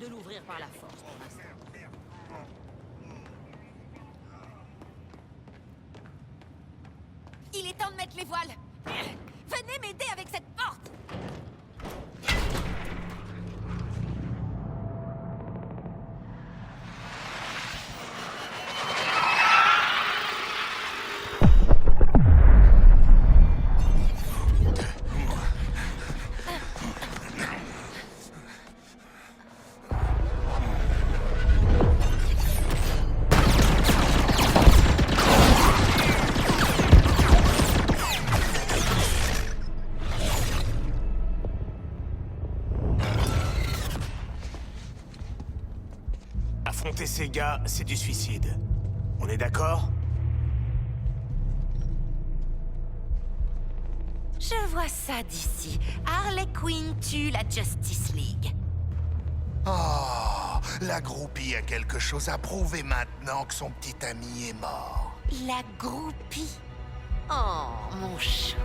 de l'ouvrir par la force pour l'instant. Il est temps de mettre les voiles. Venez m'aider avec cette porte. Affronter ces gars, c'est du suicide. On est d'accord? Je vois ça d'ici. Harley Quinn tue la Justice League. Oh, la groupie a quelque chose à prouver maintenant que son petit ami est mort. La groupie. Oh, mon chou.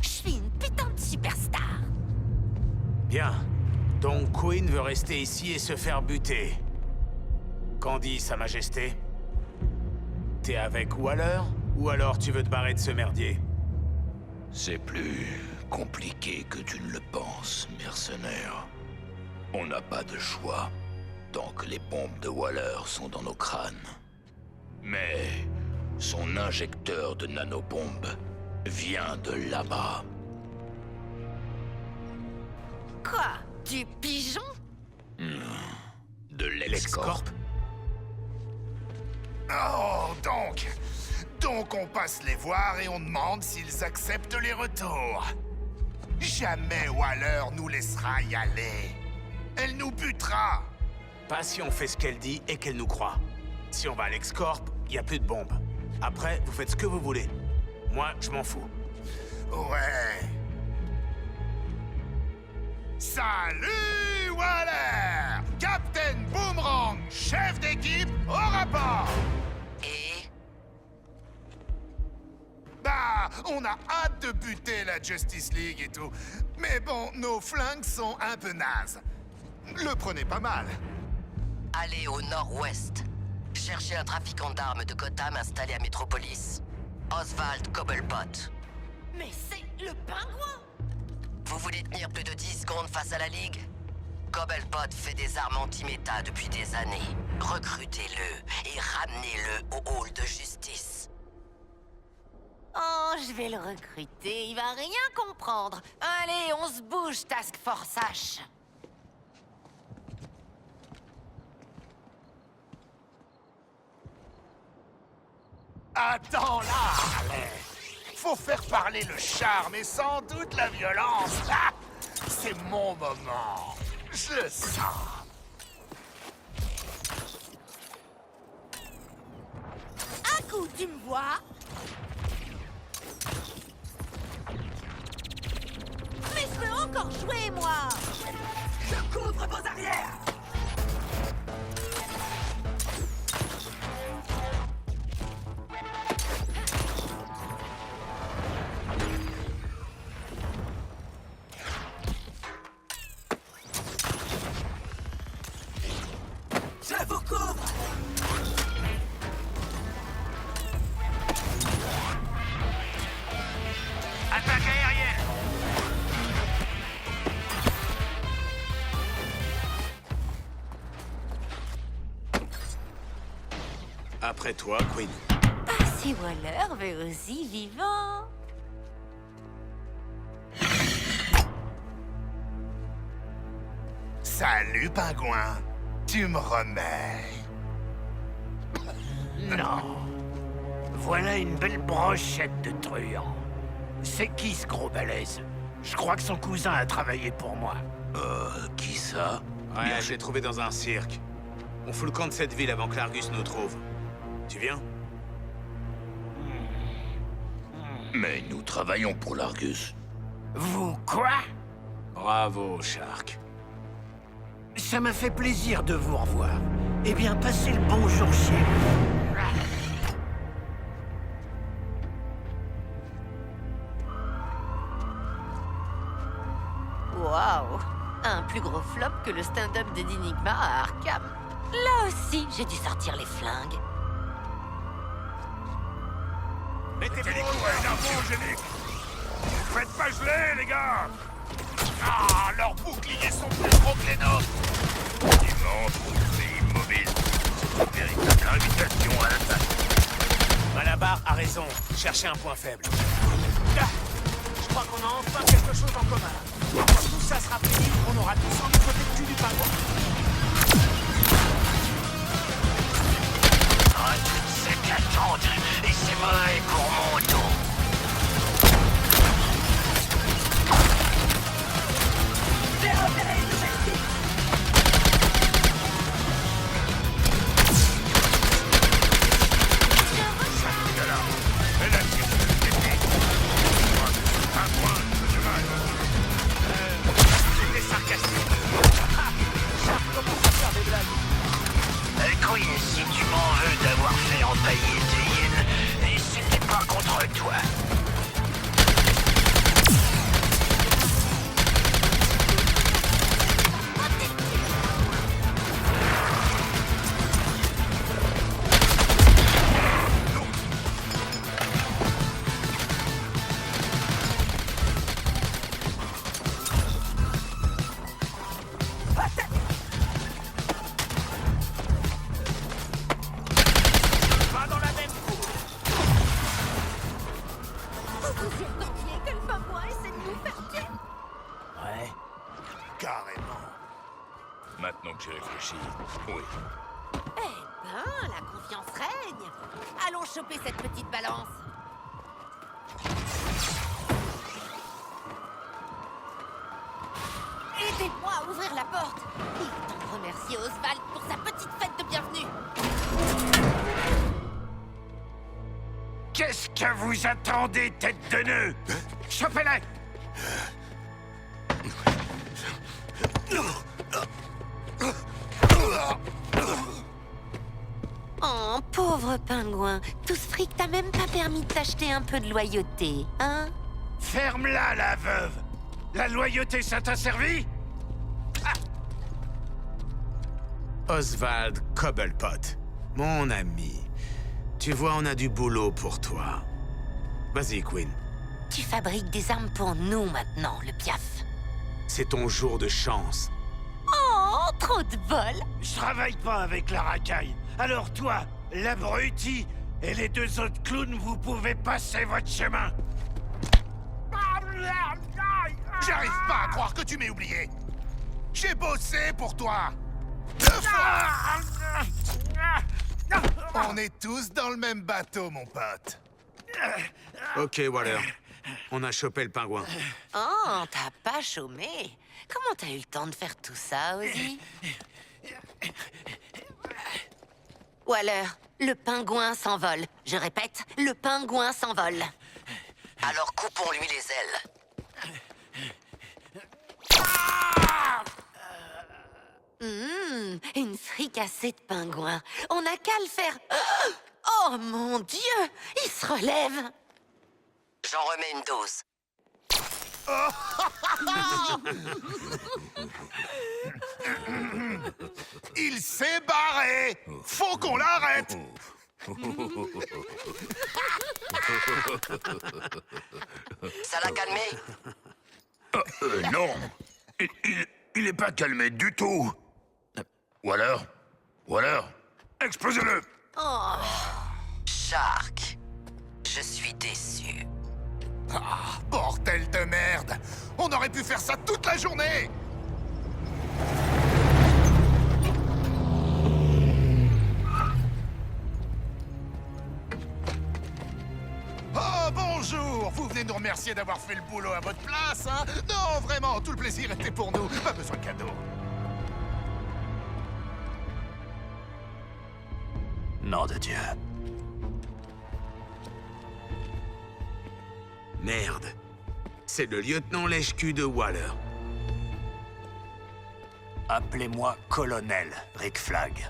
Je suis une putain de superstar. Bien. Donc Queen veut rester ici et se faire buter. Qu'en dit Sa Majesté? T'es avec Waller? Ou alors tu veux te barrer de ce merdier? C'est plus compliqué que tu ne le penses, mercenaire. On n'a pas de choix, tant que les bombes de Waller sont dans nos crânes. Mais son injecteur de nanobombes vient de là-bas. Quoi? Du pigeon? De LexCorp? LexCorp. Oh, donc on passe les voir et on demande s'ils acceptent les retours. Jamais Waller nous laissera y aller. Elle nous butera. Pas si on fait ce qu'elle dit et qu'elle nous croit. Si on va à LexCorp, y a plus de bombes. Après, vous faites ce que vous voulez. Moi, je m'en fous. Ouais. Salut Waller! Captain Boomerang, chef d'équipe, au rapport! Et? Bah, on a hâte de buter la Justice League et tout. Mais bon, nos flingues sont un peu nazes. Le prenez pas mal. Allez au nord-ouest. Cherchez un trafiquant d'armes de Gotham installé à Metropolis. Oswald Cobblepot. Mais c'est le pingouin! Vous voulez tenir plus de 10 secondes face à la Ligue? Cobblepot fait des armes anti-méta depuis des années. Recrutez-le et ramenez-le au hall de justice. Oh, je vais le recruter, il va rien comprendre. Allez, on se bouge, Task Force H. Attends là! Faut faire parler le charme et sans doute la violence. Ah, c'est mon moment. Je le sens. Un coup, tu me vois? Mais je veux encore jouer, moi! Je couvre vos arrières! Je vous couvre! Attaque aérienne! Après toi, Queen. Ah, si Waller veut aussi vivant. Salut, pingouin. Tu me remets. Non. Voilà une belle brochette de truands. C'est qui ce gros balèze? Je crois que son cousin a travaillé pour moi. Qui ça? Ouais, je l'ai trouvé dans un cirque. On fout le camp de cette ville avant que l'Argus nous trouve. Tu viens? Mais nous travaillons pour l'Argus. Vous quoi? Bravo, Shark. Ça m'a fait plaisir de vous revoir. Eh bien, passez le bonjour chez vous. Waouh! Un plus gros flop que le stand-up de d'Enigma à Arkham. Là aussi, j'ai dû sortir les flingues. Mettez-vous Génique. Vous faites pas geler, les gars. Ah, leurs boucliers sont plus gros que les nôtres. Immense, c'est immobile. C'est une véritable invitation à l'attaque. Malabar a raison. Cherchez un point faible. Là, je crois qu'on a enfin quelque chose en commun. Quand tout ça sera fini, on aura tous envie de côté le cul du pingouin. Ah, c'est qu'attendre, et c'est mauvais pour mon dos. C'était sarcastique. Sharp commence à faire des blagues. Queen, si tu m'en veux d'avoir fait empailler tes hyènes, et c'était pas contre toi. Va dans la même cour. Vous vous y attendiez que le pingouin essaie de nous faire tuer? Ouais. Carrément. Maintenant que j'ai réfléchi, oui. Eh ben, la confiance règne. Allons choper cette petite balance. Aidez-moi à ouvrir la porte. Il est temps de remercier Oswald pour sa petite fête de bienvenue. Qu'est-ce que vous attendez, tête de nœud? Chopez-les! Oh, pauvre pingouin. Tout ce fric t'a même pas permis de t'acheter un peu de loyauté, hein? Ferme-la, la veuve! La loyauté, ça t'a servi? Oswald Cobblepot, mon ami. Tu vois, on a du boulot pour toi. Vas-y, Queen. Tu fabriques des armes pour nous maintenant, le piaf. C'est ton jour de chance. Oh, trop de bol. Je travaille pas avec la racaille. Alors toi, l'abruti, et les deux autres clowns, vous pouvez passer votre chemin. J'arrive pas à croire que tu m'aies oublié. J'ai bossé pour toi. 2 fois. On est tous dans le même bateau, mon pote. Ok, Waller. On a chopé le pingouin. Oh, t'as pas chômé. Comment t'as eu le temps de faire tout ça, Ozzy? Waller, le pingouin s'envole. Je répète, le pingouin s'envole. Alors coupons-lui les ailes. Une fricassée de pingouin. On n'a qu'à le faire. Oh mon Dieu! Il se relève! J'en remets une dose. Il s'est barré. Faut qu'on l'arrête. Ça l'a calmé? Non. Il est pas calmé du tout. Waller, explosez-le. Shark, je suis déçu. Ah, bordel de merde. On aurait pu faire ça toute la journée. Oh, bonjour. Vous venez nous remercier d'avoir fait le boulot à votre place, hein? Non, vraiment, tout le plaisir était pour nous. Pas besoin de cadeau. Nom de Dieu. Merde. C'est le lieutenant lèche-cul de Waller. Appelez-moi colonel, Rick Flag.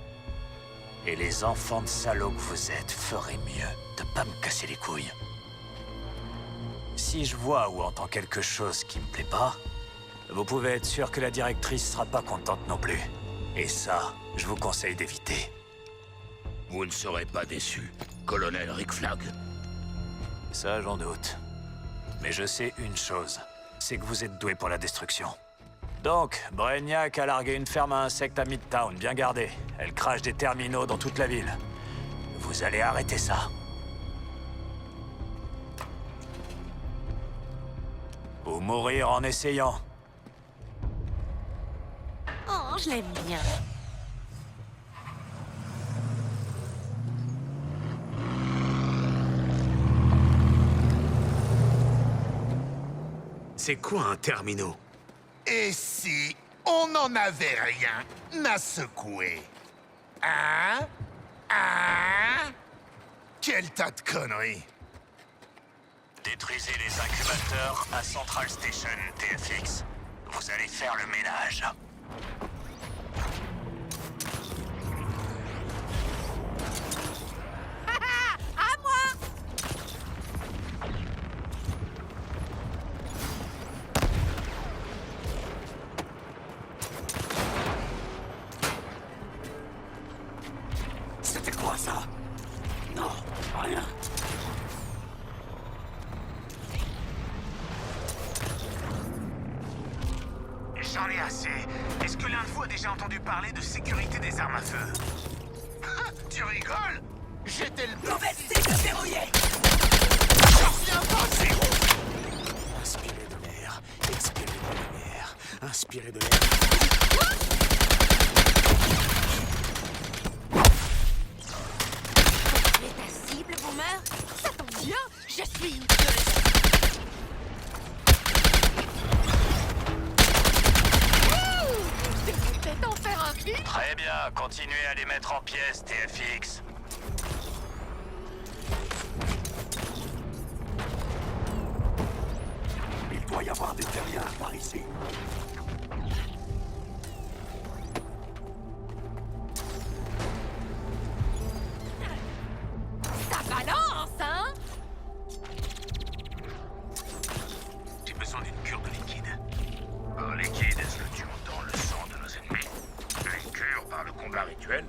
Et les enfants de salauds que vous êtes feraient mieux de pas me casser les couilles. Si je vois ou entends quelque chose qui me plaît pas, vous pouvez être sûr que la directrice sera pas contente non plus. Et ça, je vous conseille d'éviter. Vous ne serez pas déçu, colonel Rick Flag. Ça, j'en doute. Mais je sais une chose, c'est que vous êtes doué pour la destruction. Donc, Brainiac a largué une ferme à insectes à Midtown, bien gardée. Elle crache des terminaux dans toute la ville. Vous allez arrêter ça. Ou mourir en essayant. Oh, je l'aime bien. C'est quoi un terminaux? Et si on n'en avait rien à secouer? Hein? Hein? Quel tas de conneries! Détruisez les incubateurs à Central Station, TFX. Vous allez faire le ménage. À moi! C'était quoi ça? Non, rien. J'en ai assez. Est-ce que l'un de vous a déjà entendu parler de sécurité des armes à feu? Tu rigoles? J'étais le plus... C'est verrouillé. J'en reviens pas, zéro! Inspirez de l'air, expirez de la lumière. Inspirez de l'air. Tu es ta cible, Boomer? Ça tombe bien, je suis une tueuse. Tu peux peut-être en faire un film? Très bien, continuez à les mettre en pièces, TFX. Il doit y avoir des terriens par ici. Ça balance, hein? J'ai besoin d'une cure de liquide. Un liquide, le tuant dans le sang de nos ennemis. Une cure par le combat rituel.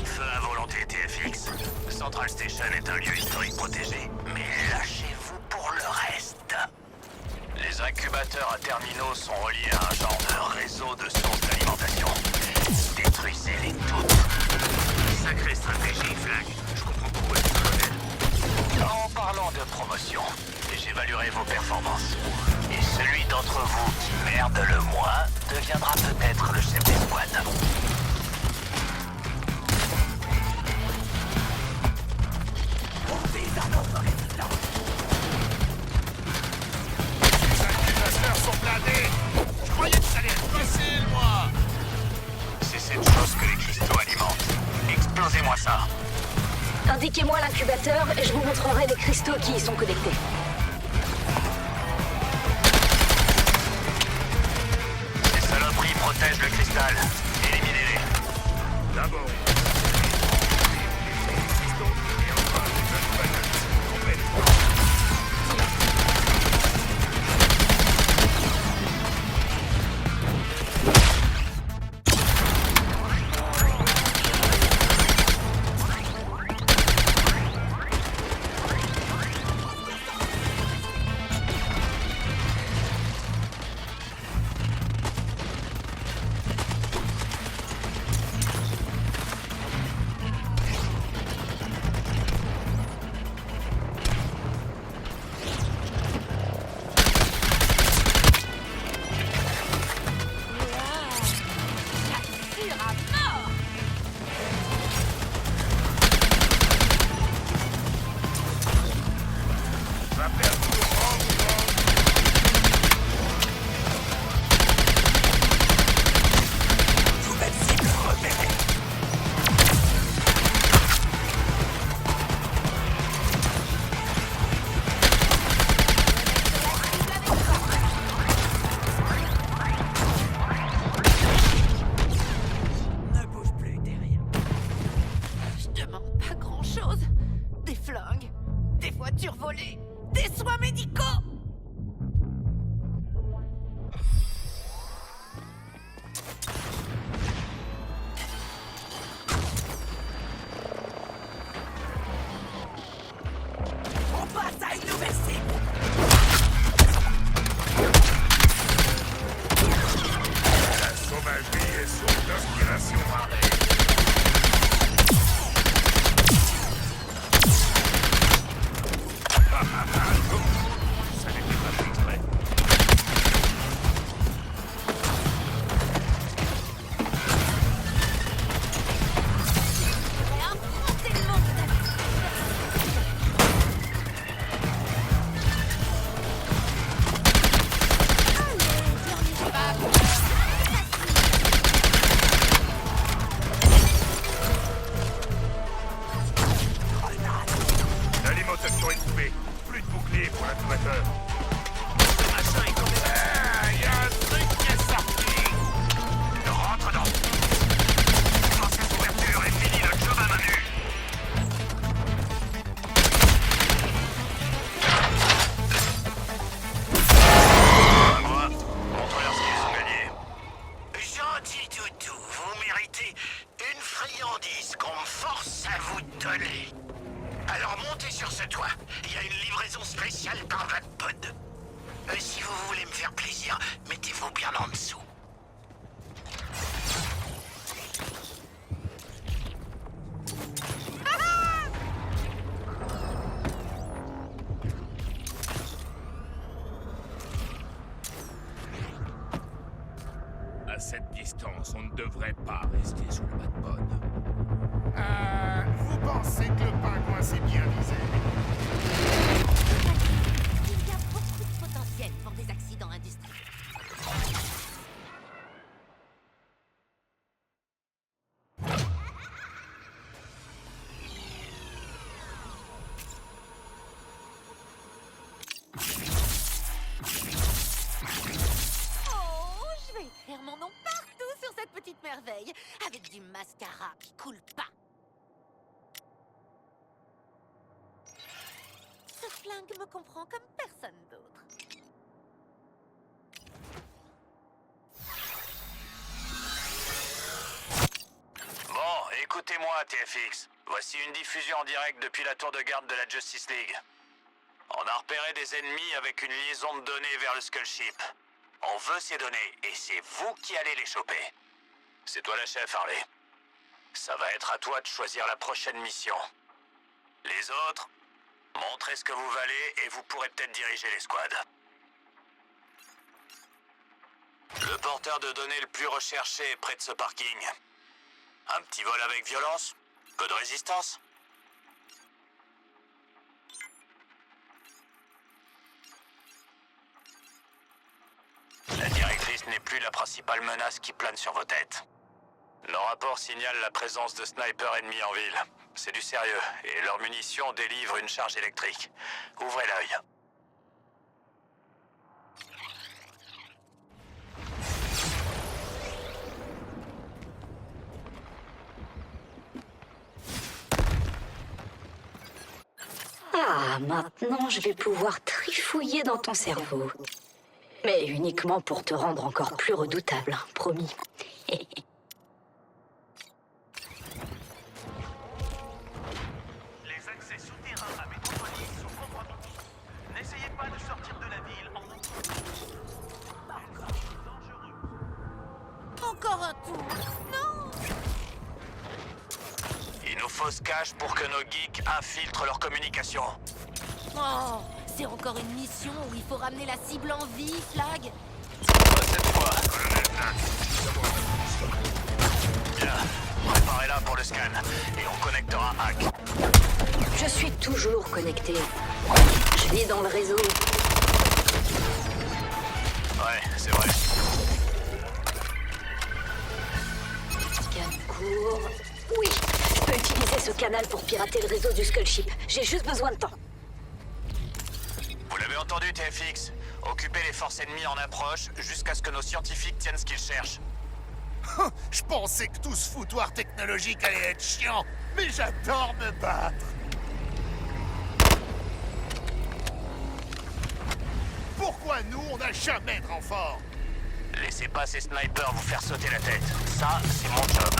Feu à volonté, TFX. Central Station est un lieu historique protégé. Mais lâchez-vous pour le reste. Les incubateurs à terminaux sont reliés à un genre de réseau de sources d'alimentation. Détruisez-les toutes. Sacrée stratégie, Flag. Je comprends pourquoi tu colonel. En parlant de promotion, j'évaluerai vos performances. Et celui d'entre vous qui merde le moins deviendra peut-être le chef d'escouade. Les incubateurs sont blindés! Je croyais que ça allait être facile, moi! C'est cette chose que les cristaux alimentent. Explosez-moi ça. Indiquez-moi l'incubateur et je vous montrerai les cristaux qui y sont connectés. Ces saloperies protègent le cristal. Éliminez-les. D'abord, source d'inspiration rare. Ça n'était pas fait exprès. L'alimentation est coupée. Plus de bouclier pour l'incubateur. Il y a un truc qui est sorti. Rentre dans. Dans cette ouverture et finis le job à main nue. Moi, montre-leur ce qu'ils ont gagné. Gentil toutou, vous méritez une friandise qu'on me force à vous donner. Alors montez sur ce toit, il y a une livraison spéciale dans votre pod. Si vous voulez me faire plaisir, mettez-vous bien en dessous. À cette distance, on ne devrait pas rester sous le Batpod. Vous pensez que le pingouin s'est bien visé? Il y a beaucoup de potentiel pour des accidents industriels. Oh, je vais écrire mon nom partout sur cette petite merveille, avec du mascara qui coule pas. Ce flingue me comprend comme personne d'autre. Bon, écoutez-moi, TFX. Voici une diffusion en direct depuis la tour de garde de la Justice League. On a repéré des ennemis avec une liaison de données vers le Skull Ship. On veut ces données, et c'est vous qui allez les choper. C'est toi la chef, Harley. Ça va être à toi de choisir la prochaine mission. Les autres, montrez ce que vous valez et vous pourrez peut-être diriger les squads. Le porteur de données le plus recherché est près de ce parking. Un petit vol avec violence? Peu de résistance? La directrice n'est plus la principale menace qui plane sur vos têtes. Nos rapports signalent la présence de snipers ennemis en ville. C'est du sérieux, et leurs munitions délivrent une charge électrique. Ouvrez l'œil. Ah, maintenant je vais pouvoir trifouiller dans ton cerveau. Mais uniquement pour te rendre encore plus redoutable, hein, promis. Les accès souterrains à Métropolis sont compromis. N'essayez pas de sortir de la ville en dangereux. Encore un tour. Non. Il nous faut ce cache pour que nos geeks infiltrent leur communication. Oh, c'est encore une mission où il faut ramener la cible en vie, Flag. Pas cette fois. Bien, préparez-la pour le scan, et on connectera Hack. Je suis toujours connecté. Je vis dans le réseau. Ouais, c'est vrai. Scan court. Oui, je peux utiliser ce canal pour pirater le réseau du Skull Ship. J'ai juste besoin de temps. Vous l'avez entendu, TFX. Occupez les forces ennemies en approche jusqu'à ce que nos scientifiques tiennent ce qu'ils cherchent. Je pensais que tout ce foutoir technologique allait être chiant, mais j'adore me battre. Pourquoi nous, on n'a jamais de renfort? Laissez pas ces snipers vous faire sauter la tête. Ça, c'est mon job.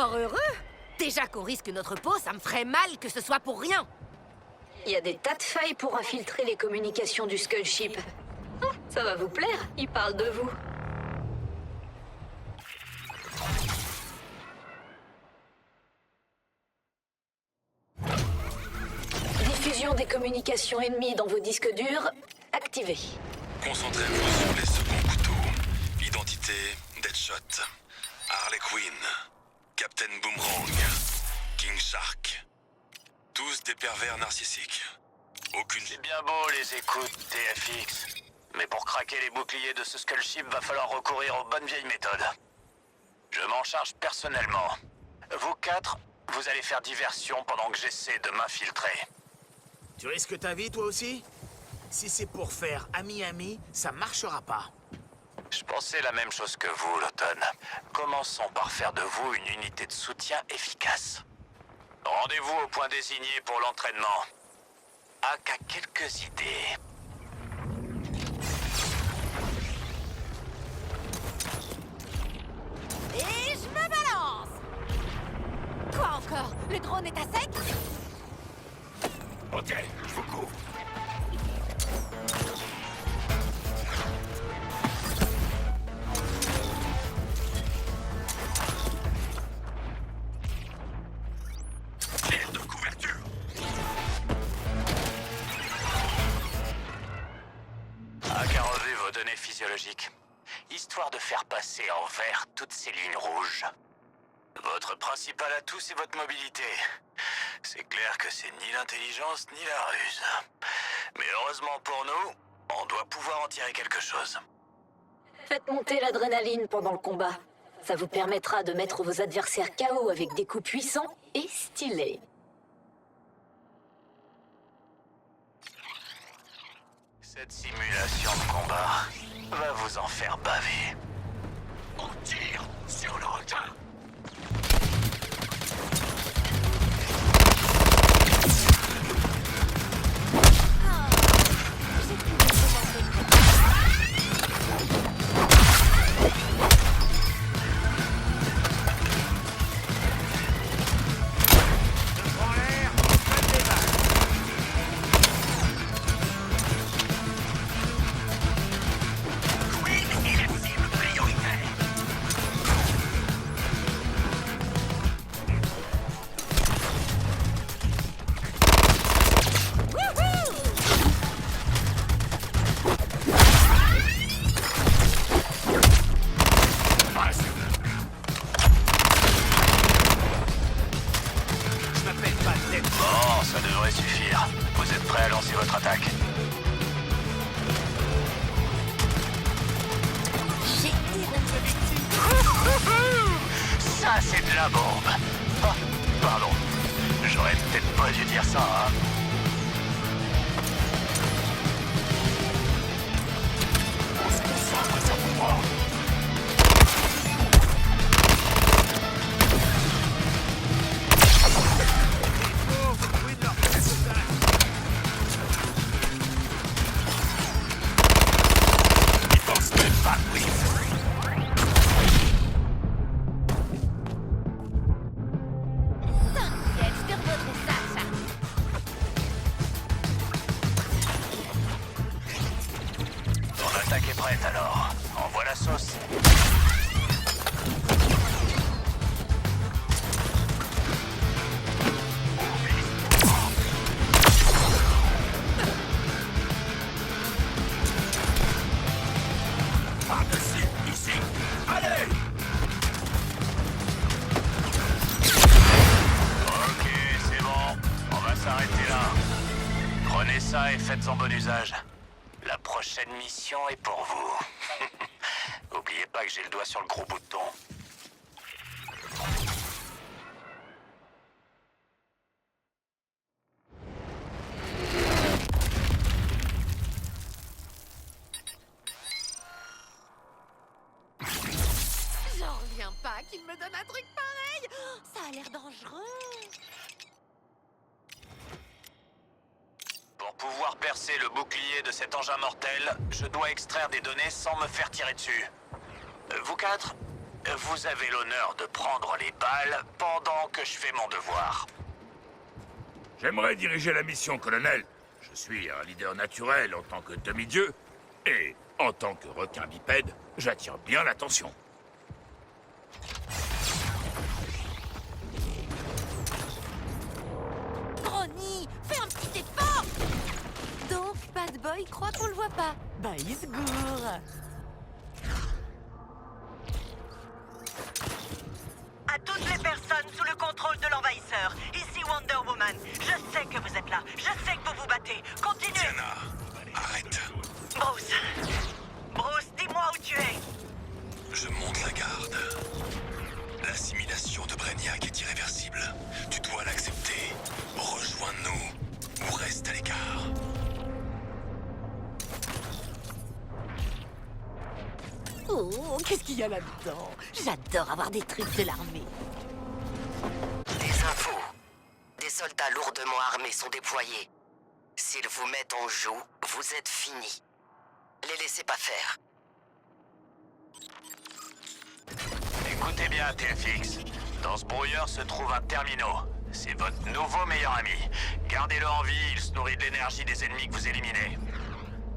Fort heureux. Déjà qu'on risque notre peau, ça me ferait mal que ce soit pour rien. Il y a des tas de failles pour infiltrer les communications du Skull Ship. Ah, ça va vous plaire, il parle de vous. Diffusion des communications ennemies dans vos disques durs, activée. Concentrez-vous sur les seconds couteaux. Identité, Deadshot, Harley Quinn, Captain Boomerang, King Shark. Tous des pervers narcissiques. Aucune... C'est bien beau les écoutes, TFX. Mais pour craquer les boucliers de ce Skull Ship, va falloir recourir aux bonnes vieilles méthodes. Je m'en charge personnellement. Vous quatre, vous allez faire diversion pendant que j'essaie de m'infiltrer. Tu risques ta vie, toi aussi? Si c'est pour faire ami-ami, ça marchera pas. Je pensais la même chose que vous, l'automne. Commençons par faire de vous une unité de soutien efficace. Rendez-vous au point désigné pour l'entraînement. Ah, qu'à quelques idées. Et je me balance. Quoi encore? Le drone est à sec? Ok, je vous couvre. Tir de couverture. Ah, qu'à relever vos données physiologiques. Histoire de faire passer en vert toutes ces lignes rouges. Votre principal atout, c'est votre mobilité. C'est clair que c'est ni l'intelligence ni la ruse. Mais heureusement pour nous, on doit pouvoir en tirer quelque chose. Faites monter l'adrénaline pendant le combat. Ça vous permettra de mettre vos adversaires KO avec des coups puissants et stylés. Cette simulation de combat va vous en faire baver. On tire sur le requin. Bon, ça devrait suffire. Vous êtes prêts à lancer votre attaque? J'ai identifié. Ça, c'est de la bombe. Ah, pardon. J'aurais peut-être pas dû dire ça, hein. On se concentre sur moi. Ils pensent même pas que oui. T'inquiète, je te revaudrai ça. Ton attaque est prête alors. Envoie la sauce. Par-dessus, ici. Allez! Ok, c'est bon. On va s'arrêter là. Prenez ça et faites-en bon usage. La prochaine mission est pour vous. Oubliez pas que j'ai le doigt sur le gros bouton. J'en reviens pas qu'il me donne un truc pareil. Ça a l'air dangereux. Pour pouvoir percer le bouclier de cet engin mortel, je dois extraire des données sans me faire tirer dessus. Vous quatre, vous avez l'honneur de prendre les balles pendant que je fais mon devoir. J'aimerais diriger la mission, colonel. Je suis un leader naturel en tant que demi-dieu. Et en tant que requin bipède, j'attire bien l'attention. Ronnie, fais un petit effort! Donc, Bad Boy croit qu'on le voit pas. Bah, il se gourre. À toutes les personnes sous le contrôle de l'envahisseur, ici Wonder Woman. Je sais que vous êtes là, je sais que vous vous battez. Continuez. Diana, arrête. Bruce, dis-moi où tu es. Je monte la garde. L'assimilation de Brainiac est irréversible. Tu dois l'accepter. Rejoins-nous ou reste à l'écart. Oh, qu'est-ce qu'il y a là-dedans? J'adore avoir des trucs de l'armée. Des infos. Des soldats lourdement armés sont déployés. S'ils vous mettent en joue, vous êtes finis. Les laissez pas faire. Écoutez bien, TFX. Dans ce brouilleur se trouve un Termino. C'est votre nouveau meilleur ami. Gardez-le en vie, il se nourrit de l'énergie des ennemis que vous éliminez.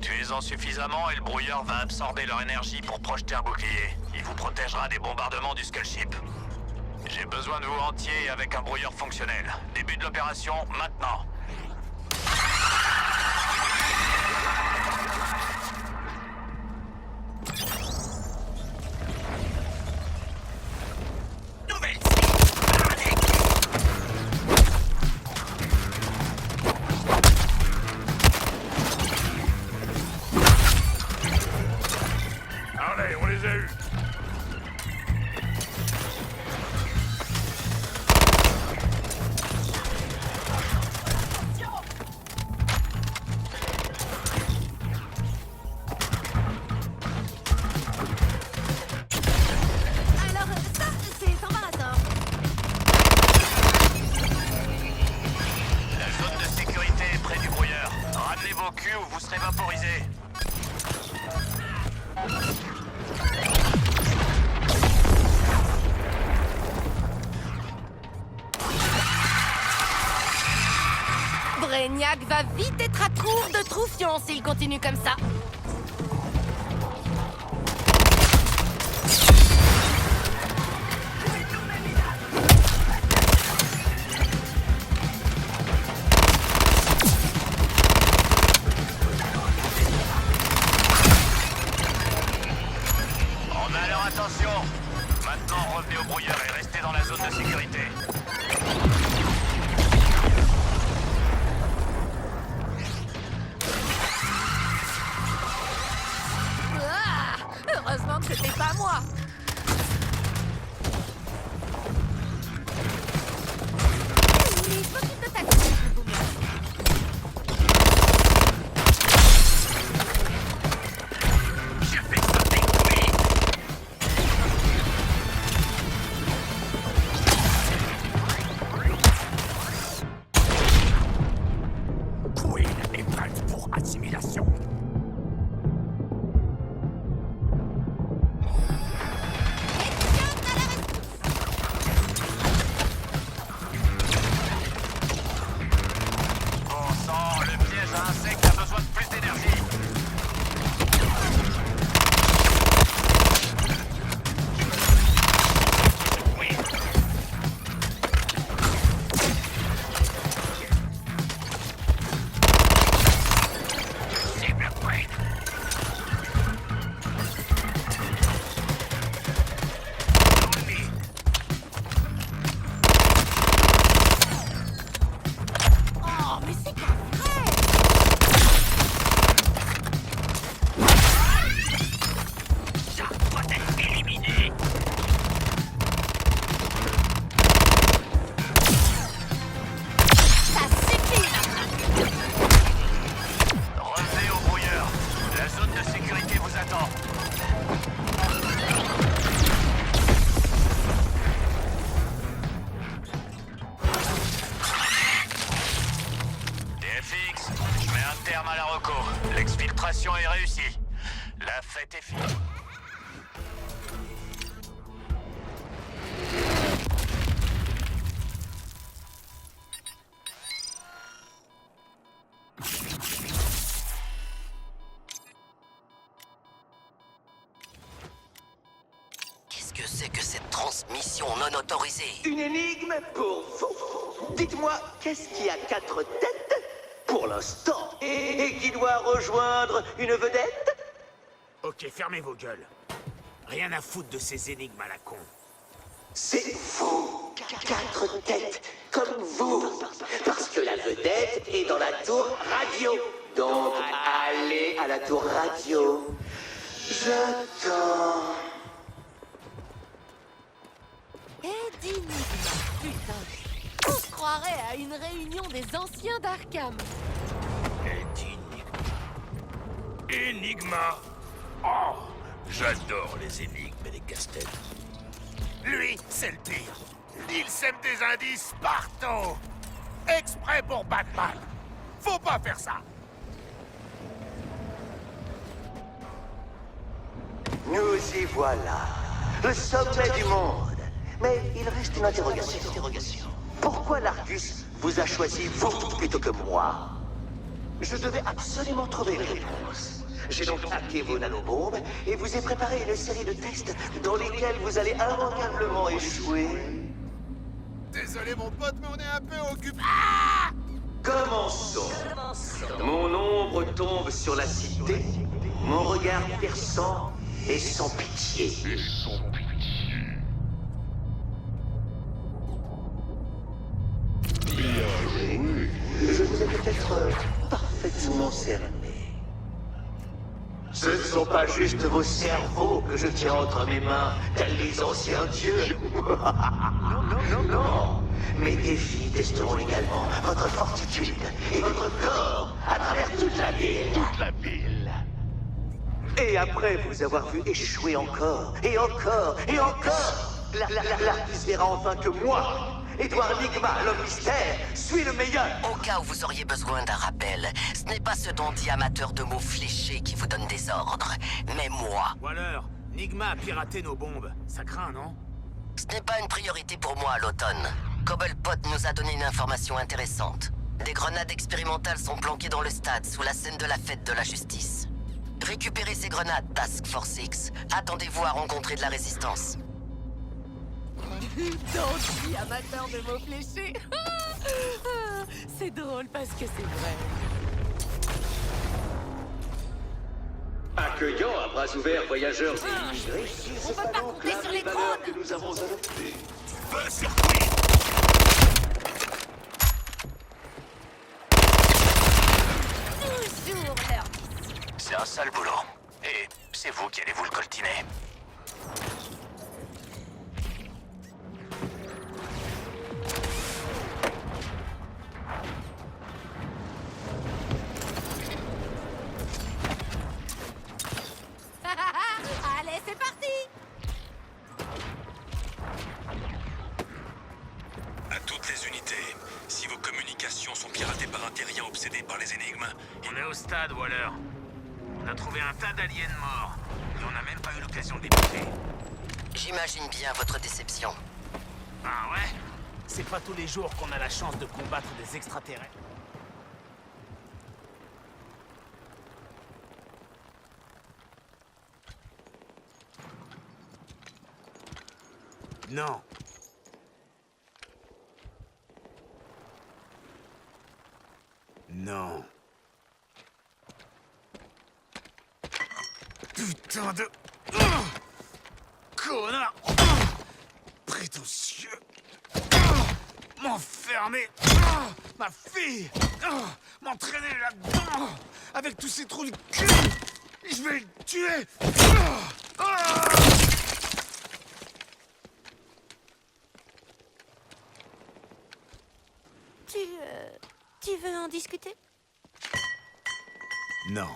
Tuez-en suffisamment et le brouilleur va absorber leur énergie pour projeter un bouclier. Il vous protégera des bombardements du Skull Ship. J'ai besoin de vous entier et avec un brouilleur fonctionnel. Début de l'opération, maintenant. Nouvelle cible. Allez, on les a eus. Alors, ça, c'est sans marathon. La zone de sécurité est près du brouilleur. Ramenez vos culs ou vous serez vaporisés. Brainiac va vite être à court de troufions s'il continue comme ça. On a leur attention. Maintenant, revenez au brouilleur et restez dans la zone de sécurité. Ah, heureusement que c'était pas moi. Oui, je m'occupe de ta couche, le boomer. Je fais sauter Queen. Queen est prête pour assimilation. Bon sang, le piège à insectes a besoin de plus d'énergie. Cible Queen. Oh, mais c'est pas vrai. Ça doit être éliminé. Ça suffit maintenant. Revenez au brouilleur. La zone de sécurité vous attend. TFX, je mets un terme à la reco. L'exfiltration est réussie. La fête est finie. mission non autorisée. Une énigme pour vous. Dites-moi, qu'est-ce qui a 4 têtes pour l'instant et qui doit rejoindre une vedette? Ok, fermez vos gueules. Rien à foutre de ces énigmes à la con. C'est vous. 4 têtes, comme vous. Parce que la vedette est dans la tour radio. Donc, allez à la tour radio. J'attends. Et d'Enigma, putain. On se croirait à une réunion des anciens d'Arkham. Enigma. Oh, j'adore les énigmes et les casse-têtes. Lui, c'est le pire. Il sème des indices partout. Exprès pour Batman. Faut pas faire ça. Nous y voilà. Le sommet du monde. Mais il reste une interrogation. Pourquoi l'Argus vous a choisi vous plutôt que moi? Je devais absolument trouver une réponse. J'ai donc hacké vos nanobombes et vous ai préparé une série de tests dans lesquels vous allez immanquablement échouer. Désolé mon pote, mais on est un peu occupé. Commençons. Mon ombre tombe sur la cité, mon regard perçant et sans pitié. Je vous ai peut-être parfaitement cerné. Ce ne sont pas juste vos cerveaux que je tiens entre mes mains, tels les anciens dieux. Non. Mes défis testeront également votre fortitude et votre corps à travers toute la ville. Et après vous avoir vu échouer encore, et encore, l'Argus verra enfin que moi, Edouard Nigma, l'homme mystère, suis le meilleur. Au cas où vous auriez besoin d'un rappel, ce n'est pas ce dandy amateur de mots fléchés qui vous donne des ordres, mais moi. Waller, Nigma a piraté nos bombes. Ça craint, non? Ce n'est pas une priorité pour moi à l'automne. Cobblepot nous a donné une information intéressante. Des grenades expérimentales sont planquées dans le stade, sous la scène de la fête de la justice. Récupérez ces grenades, Task Force X. Attendez-vous à rencontrer de la résistance. Dandy, amateur de mots fléchés. C'est drôle parce que c'est vrai. Accueillant à bras ouverts voyageurs et immigrés, On peut pas compter sur les drones. que nous avons adopté. Feu circuit. Toujours l'heure d'ici. C'est un sale boulot. Et c'est vous qui allez vous le coltiner. Allez, c'est parti. À toutes les unités, si vos communications sont piratées par un terrien obsédé par les énigmes, On est au stade, Waller. On a trouvé un tas d'aliens morts. Et on n'a même pas eu l'occasion de les buter. J'imagine bien votre déception. Ah ouais? C'est pas tous les jours qu'on a la chance de combattre des extraterrestres. Non. Non. Putain de... Connard! Prétentieux! M'enfermer! Ma fille! M'entraîner là-dedans! Avec tous ces trous de cul! Je vais le tuer! Tu veux en discuter? Non.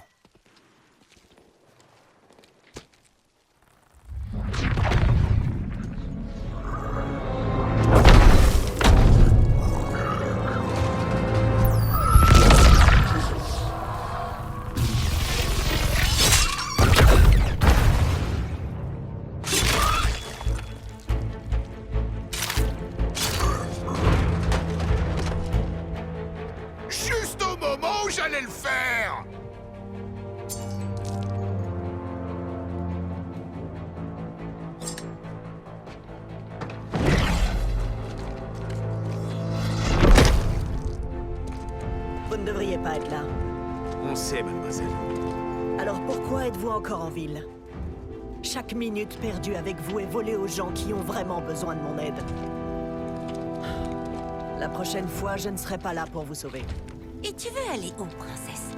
Juste au moment où j'allais le faire. Vous ne devriez pas être là. On sait, mademoiselle. Alors pourquoi êtes-vous encore en ville? Chaque minute perdue avec vous est volée aux gens qui ont vraiment besoin de mon aide. La prochaine fois, je ne serai pas là pour vous sauver. Et tu veux aller où, princesse?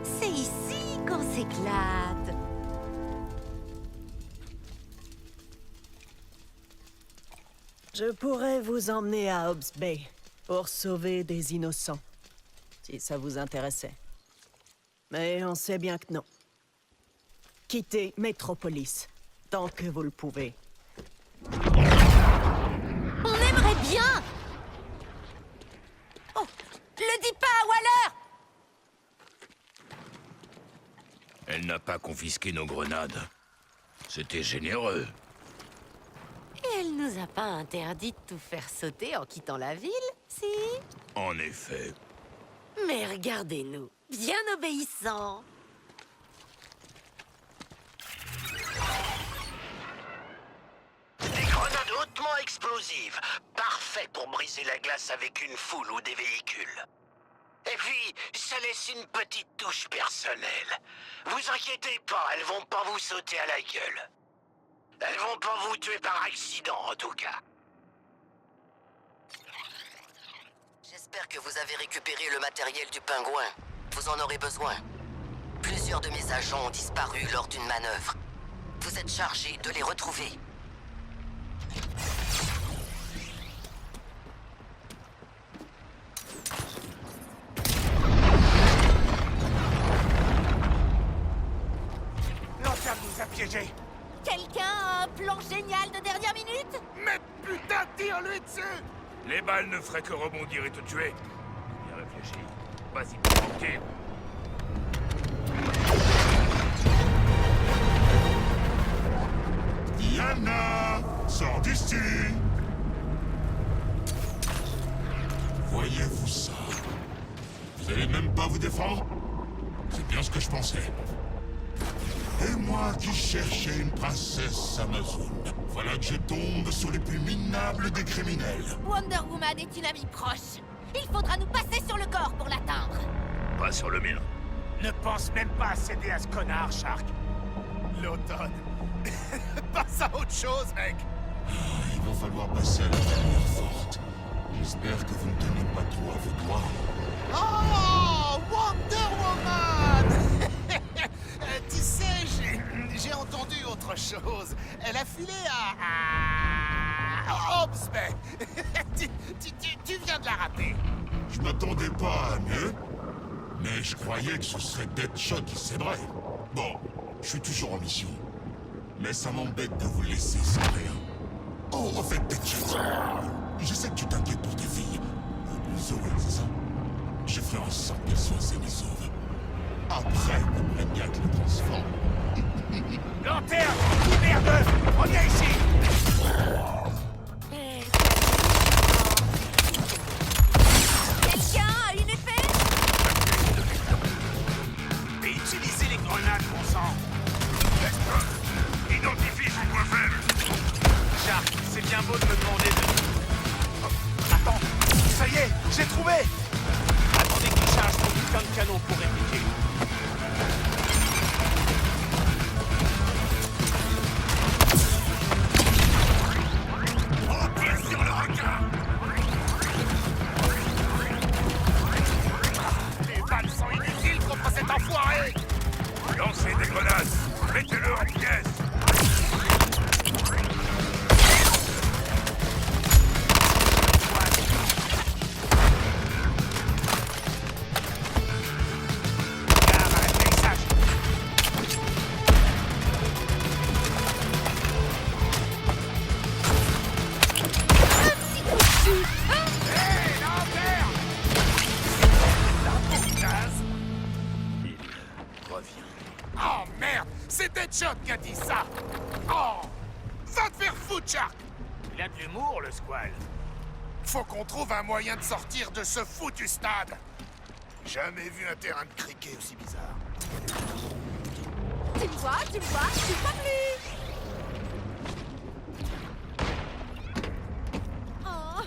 C'est ici qu'on s'éclate. Je pourrais vous emmener à Hobbs Bay pour sauver des innocents, si ça vous intéressait. Mais on sait bien que non. Quittez Metropolis, tant que vous le pouvez. On aimerait bien. Oh, le dis pas à Waller! Elle n'a pas confisqué nos grenades. C'était généreux. Et elle nous a pas interdit de tout faire sauter en quittant la ville, si? En effet. Mais regardez-nous, bien obéissants. Des grenades hautement explosives, parfait pour briser la glace avec une foule ou des véhicules. Et puis, ça laisse une petite touche personnelle. Vous inquiétez pas, elles vont pas vous sauter à la gueule. Elles vont pas vous tuer par accident, en tout cas. J'espère que vous avez récupéré le matériel du pingouin. Vous en aurez besoin. Plusieurs de mes agents ont disparu lors d'une manœuvre. Vous êtes chargé de les retrouver. Lanterne nous a piégés. Quelqu'un a un plan génial de dernière minute? Mais putain, tire-lui dessus! Les balles ne feraient que rebondir et te tuer. Bien réfléchi. Vas-y, pour manquer. Diana, sors d'ici! Voyez-vous ça? Vous allez même pas vous défendre? C'est bien ce que je pensais. Et moi qui cherchais une princesse amazone, voilà que je tombe sur les plus minables des criminels. Wonder Woman est une amie proche. Il faudra nous passer sur le corps pour l'atteindre. Pas sur le mien. Ne pense même pas à céder à ce connard, Shark. L'automne. Passe à autre chose, mec. Il va falloir passer à la manière forte. J'espère que vous ne tenez pas trop à vos doigts. Oh, Wonder Woman! Tu sais, j'ai entendu autre chose. Elle a filé à Hobbs Bay. tu viens de la rater. Je m'attendais pas à mieux. Mais je croyais que ce serait Deadshot qui s'aimerait. Bon, je suis toujours en mission. Mais ça m'embête de vous laisser sans rien. Oh, en fait, Deadshot, je sais que tu t'inquiètes pour tes filles. Zoé, c'est ça? Je ferai en sorte qu'elles soient saines et sauves. Après, le maniaque le transforme. Lanterne! Merde! Reviens ici! Quelqu'un a une épée? Et utilisez les grenades, bon sang! Identifie son point faible. Shark, c'est bien beau de me demander de... Oh, attends! Ça y est, j'ai trouvé! Attendez qu'il charge son putain de canon pour répliquer. Sur le requin. Les balles sont inutiles contre cet enfoiré. Lancez des grenades. Mettez-le en pièces. Oh merde, c'est Deadshot qui a dit ça. Oh, va te faire foutre, Shark. Il a de l'humour, le squal. Faut qu'on trouve un moyen de sortir de ce foutu stade. Jamais vu un terrain de cricket aussi bizarre. Tu me vois, tu me vois, tu me vois plus. Oh,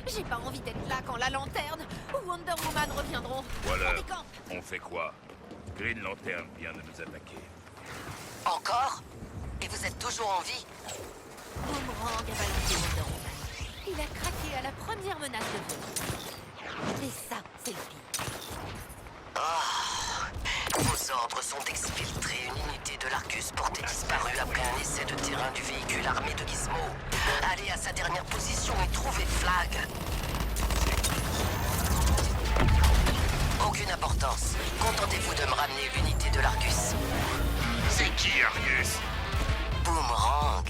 j'ai pas envie d'être là quand la lanterne ou Wonder Woman reviendront. Voilà. On décampe. On fait quoi? Green Lantern vient de nous attaquer. Encore? Et vous êtes toujours en vie? Boomerang a balancé Wonder Woman. Il a craqué à la première menace de feu. Et ça, c'est le pire. Vos ordres sont d'exfiltrer une unité de l'Argus portée disparue après un essai de terrain du véhicule armé de Gizmo. Allez à sa dernière position et trouvez Flag. Aucune importance. Contentez-vous de me ramener l'unité de l'Argus. C'est qui, Argus? Boomerang.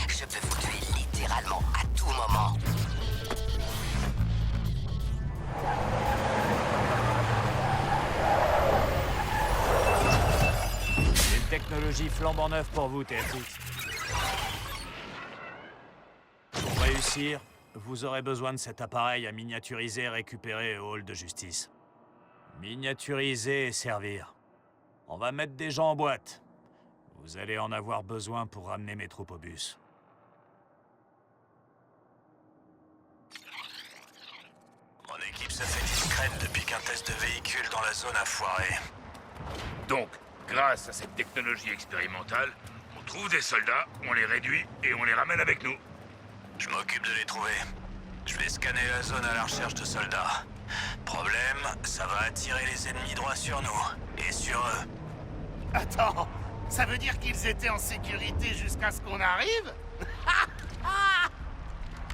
Je peux vous tuer littéralement à tout moment. Une technologie flambant neuve pour vous, TFX. Pour réussir, vous aurez besoin de cet appareil à miniaturiser et récupérer au hall de justice. Miniaturiser et servir. On va mettre des gens en boîte. Vous allez en avoir besoin pour ramener mes troupes au bus. Mon équipe se fait discrète depuis qu'un test de véhicule dans la zone a foiré. Donc, grâce à cette technologie expérimentale, on trouve des soldats, on les réduit et on les ramène avec nous. Je m'occupe de les trouver. Je vais scanner la zone à la recherche de soldats. Problème, ça va attirer les ennemis droit sur nous. Et sur eux. Attends, ça veut dire qu'ils étaient en sécurité jusqu'à ce qu'on arrive?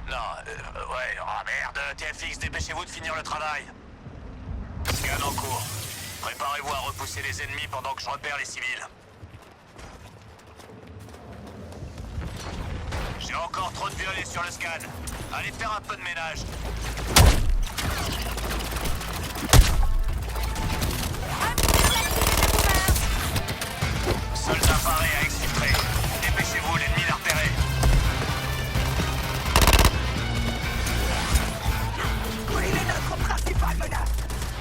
Non, ouais, oh merde, TFX, dépêchez-vous de finir le travail. Scan en cours. Préparez-vous à repousser les ennemis pendant que je repère les civils. J'ai encore trop de violets sur le scan. Allez faire un peu de ménage. Soldat paré à exfiltrer. Dépêchez-vous, l'ennemi l'a repéré. Oui, il est notre principale menace.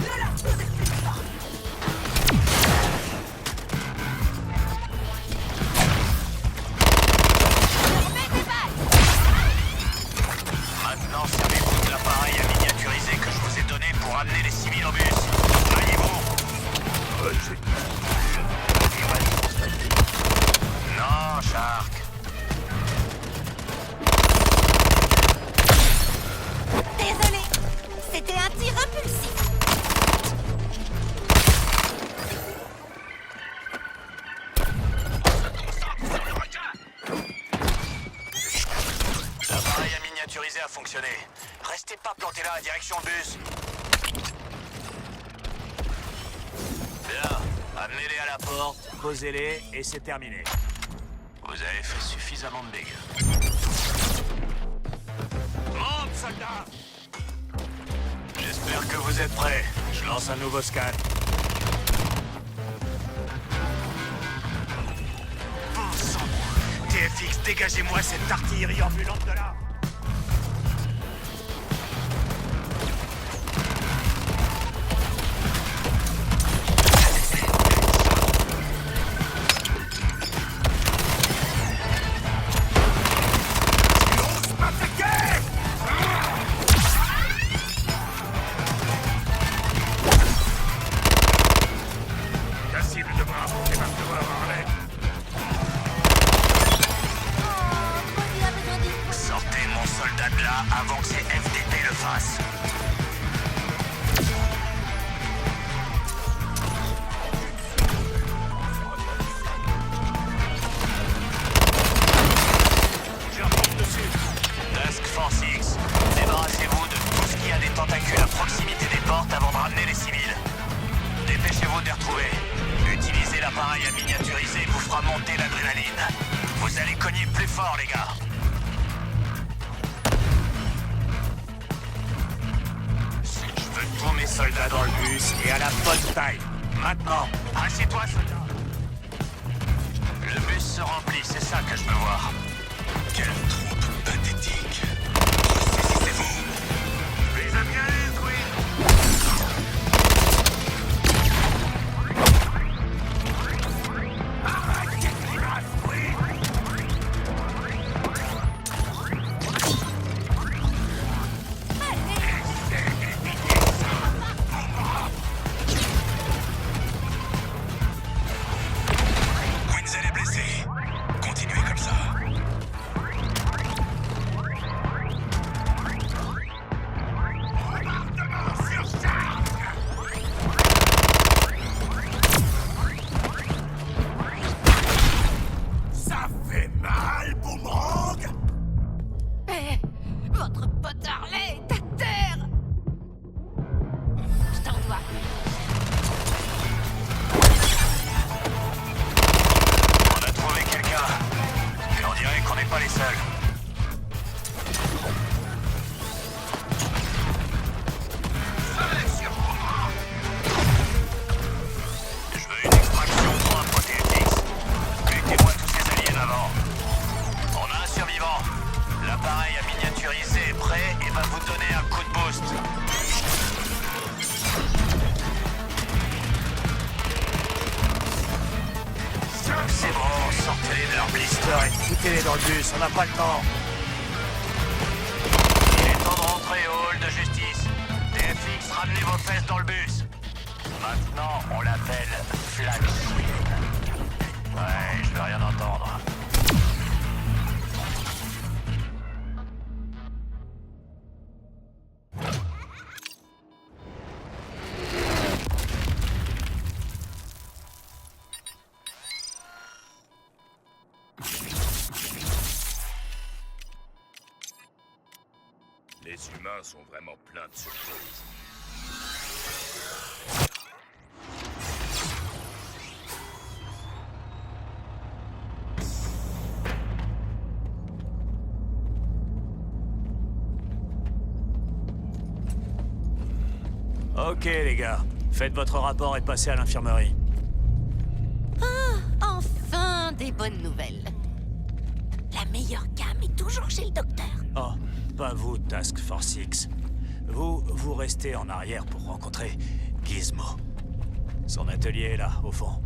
Ne la sous-estime pas. Maintenant, servez-vous de l'appareil à miniaturiser que je vous ai donné pour amener les civils au bus. Voyez-vous. Non, Shark. Désolé, c'était un tir impulsif. L'appareil à miniaturiser a fonctionné. Restez pas plantés là, direction bus. Bien, amenez-les à la porte, posez-les et c'est terminé. Vous avez fait suffisamment de dégâts. Monte, soldats! J'espère que vous êtes prêts. Je lance un nouveau scan. Bon sang! TFX, dégagez-moi cette artillerie ambulante de là! La cible de bras, c'est pas de voir Harley. Sortez mon soldat de là avant que ces FDP le fassent. Je remonte dessus. Task Force X, débarrassez-vous de tout ce qui a des tentacules à proximité des portes avant de ramener les civils. Dépêchez-vous de les retrouver. Utilisez l'appareil à miniaturiser vous fera monter l'adrénaline. Vous allez cogner plus fort, les gars. Je veux tous mes soldats dans le bus et à la bonne taille. Maintenant, assieds-toi, soldat. Le bus se remplit, c'est ça que je veux voir. Quelle troupe pathétique. Saisissez-vous. Les a bien les Queen. Waller, foutez-les dans le bus, on n'a pas le temps. Il est temps de rentrer au hall de justice. TFX, ramenez vos fesses dans le bus. Maintenant, on l'appelle Flagship. Ouais, je veux rien entendre. Les humains sont vraiment pleins de surprises. Ok les gars, faites votre rapport et passez à l'infirmerie. Ah, enfin des bonnes nouvelles. La meilleure cam est toujours chez le docteur. Oh, pas vous, Task Force X. Vous restez en arrière pour rencontrer Gizmo. Son atelier est là, au fond.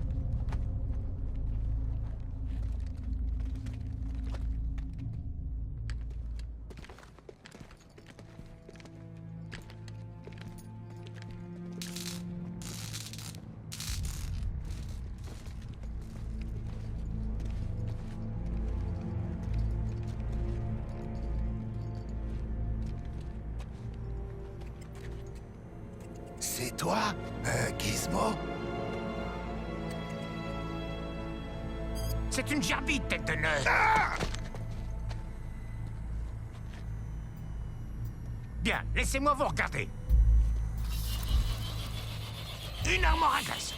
C'est toi, Gizmo? C'est une gerbille, tête de nœud. Bien, laissez-moi vous regarder. Une armoire à glace.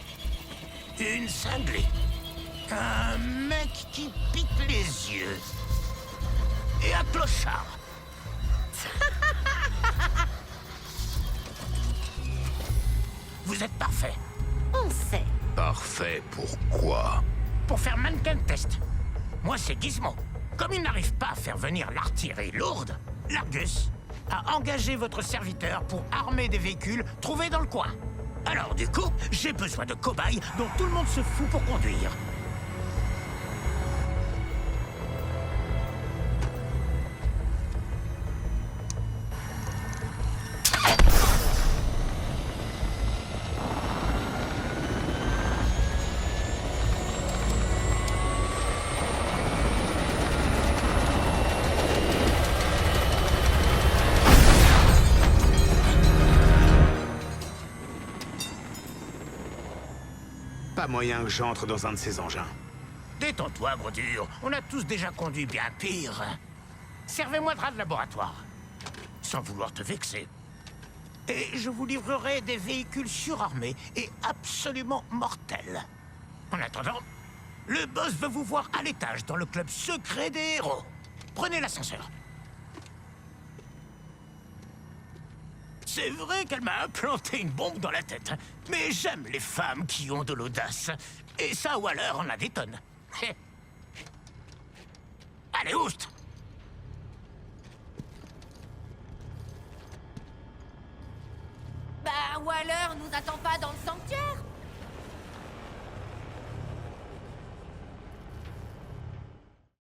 Une cinglée. Un mec qui pique les yeux. Et un clochard. Vous êtes parfait. On sait. Parfait, pourquoi? Pour faire mannequin test. Moi, c'est Gizmo. Comme il n'arrive pas à faire venir l'artillerie lourde, l'Argus a engagé votre serviteur pour armer des véhicules trouvés dans le coin. Alors, du coup, j'ai besoin de cobayes dont tout le monde se fout pour conduire. Pas moyen que j'entre dans un de ces engins. Détends-toi, gros dur. On a tous déjà conduit bien pire. Servez-moi de rat de laboratoire. Sans vouloir te vexer. Et je vous livrerai des véhicules surarmés et absolument mortels. En attendant, le boss veut vous voir à l'étage dans le club secret des héros. Prenez l'ascenseur. C'est vrai qu'elle m'a implanté une bombe dans la tête. Mais j'aime les femmes qui ont de l'audace. Et ça, Waller en a des tonnes. Allez, oust! Bah, Waller nous attend pas dans